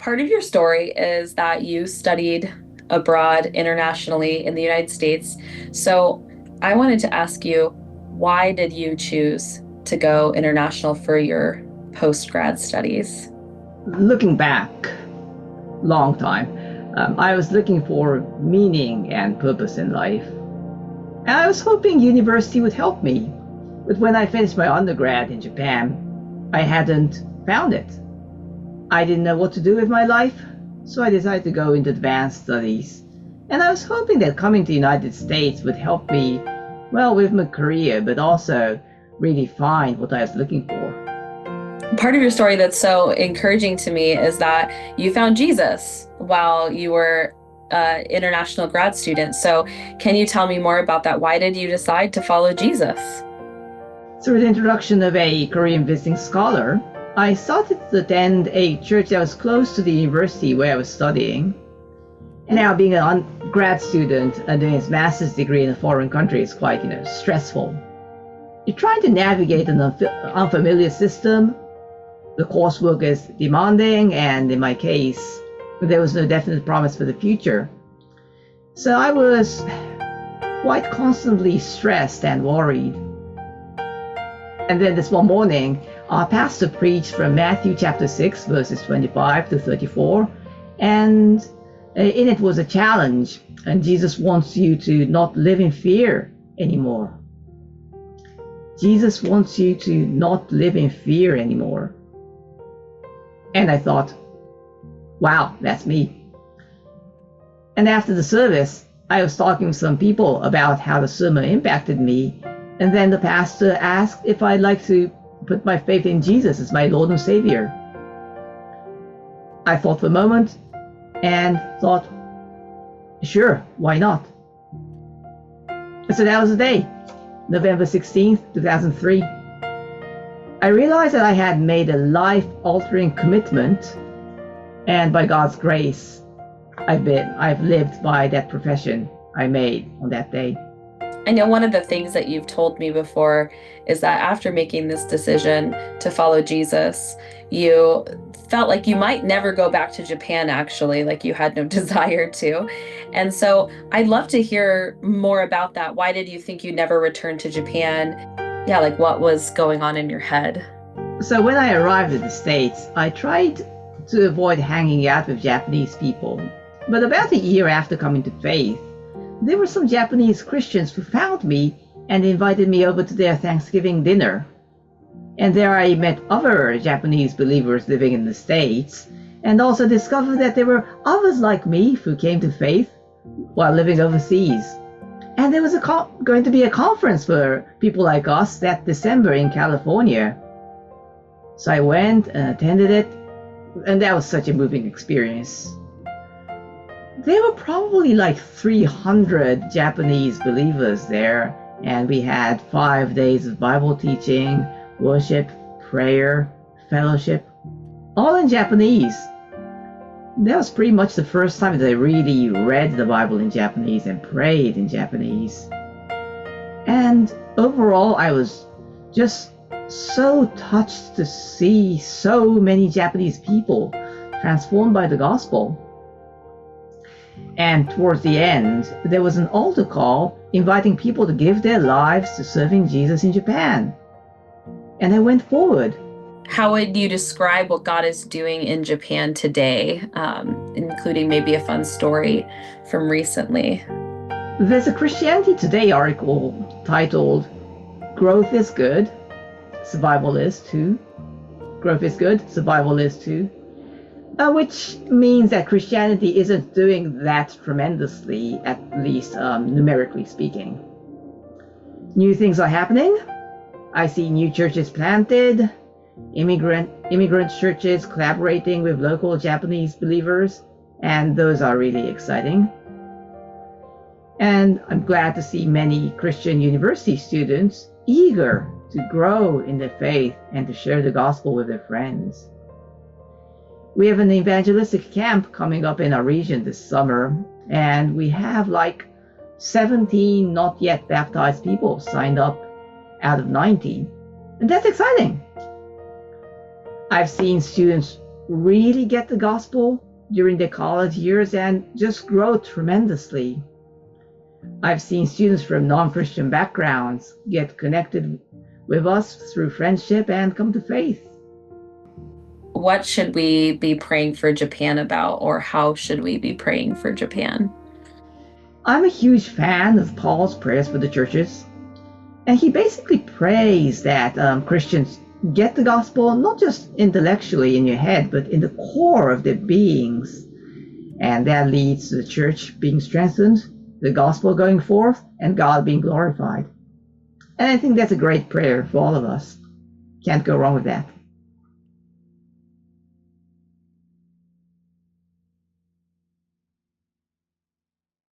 part of your story is that you studied abroad internationally in the United States. So I wanted to ask you, why did you choose to go international for your post-grad studies? Looking back, long time, I was looking for meaning and purpose in life. And I was hoping university would help me. But when I finished my undergrad in Japan, I hadn't found it. I didn't know what to do with my life, so I decided to go into advanced studies. And I was hoping that coming to the United States would help me, well, with my career, but also really find what I was looking for. Part of your story that's so encouraging to me is that you found Jesus while you were an international grad student. So can you tell me more about that? Why did you decide to follow Jesus? Through the introduction of a Korean visiting scholar, I started to attend a church that was close to the university where I was studying. And now being a grad student and doing his master's degree in a foreign country is quite, stressful. You're trying to navigate an unfamiliar system. The coursework is demanding, and in my case, there was no definite promise for the future. So I was quite constantly stressed and worried. And then this one morning, our pastor preached from Matthew chapter 6, verses 25 to 34. And in it was a challenge. And Jesus wants you to not live in fear anymore. Jesus wants you to not live in fear anymore. And I thought, wow, that's me. And after the service, I was talking with some people about how the sermon impacted me. And then the pastor asked if I'd like to put my faith in Jesus as my Lord and Savior. I thought for a moment and thought, sure, why not? So that was the day, November 16th, 2003. I realized that I had made a life-altering commitment, and by God's grace, I've lived by that profession I made on that day. I know one of the things that you've told me before is that after making this decision to follow Jesus, you felt like you might never go back to Japan, actually, like you had no desire to. And so I'd love to hear more about that. Why did you think you never returned to Japan? Yeah, like what was going on in your head? So when I arrived in the States, I tried to avoid hanging out with Japanese people. But about a year after coming to faith, there were some Japanese Christians who found me and invited me over to their Thanksgiving dinner. And there I met other Japanese believers living in the States, and also discovered that there were others like me who came to faith while living overseas. And there was going to be a conference for people like us that December in California. So I went and attended it, and that was such a moving experience. There were probably like 300 Japanese believers there, and we had 5 days of Bible teaching, worship, prayer, fellowship, all in Japanese. That was pretty much the first time that I really read the Bible in Japanese and prayed in Japanese. And overall, I was just so touched to see so many Japanese people transformed by the gospel. And towards the end, there was an altar call inviting people to give their lives to serving Jesus in Japan. And I went forward. How would you describe what God is doing in Japan today, including maybe a fun story from recently? There's a Christianity Today article titled, "Growth is Good, Survival is Too." Growth is good, survival is too. Which means that Christianity isn't doing that tremendously, at least numerically speaking. New things are happening. I see new churches planted, immigrant churches collaborating with local Japanese believers, and those are really exciting. And I'm glad to see many Christian university students eager to grow in their faith and to share the gospel with their friends. We have an evangelistic camp coming up in our region this summer, and we have like 17 not yet baptized people signed up out of 90. And that's exciting. I've seen students really get the gospel during their college years and just grow tremendously. I've seen students from non-Christian backgrounds get connected with us through friendship and come to faith. What should we be praying for Japan about, or how should we be praying for Japan? I'm a huge fan of Paul's prayers for the churches, and he basically prays that Christians get the gospel not just intellectually in your head, but in the core of their beings. And that leads to the church being strengthened, the gospel going forth, and God being glorified. And I think that's a great prayer for all of us. Can't go wrong with that.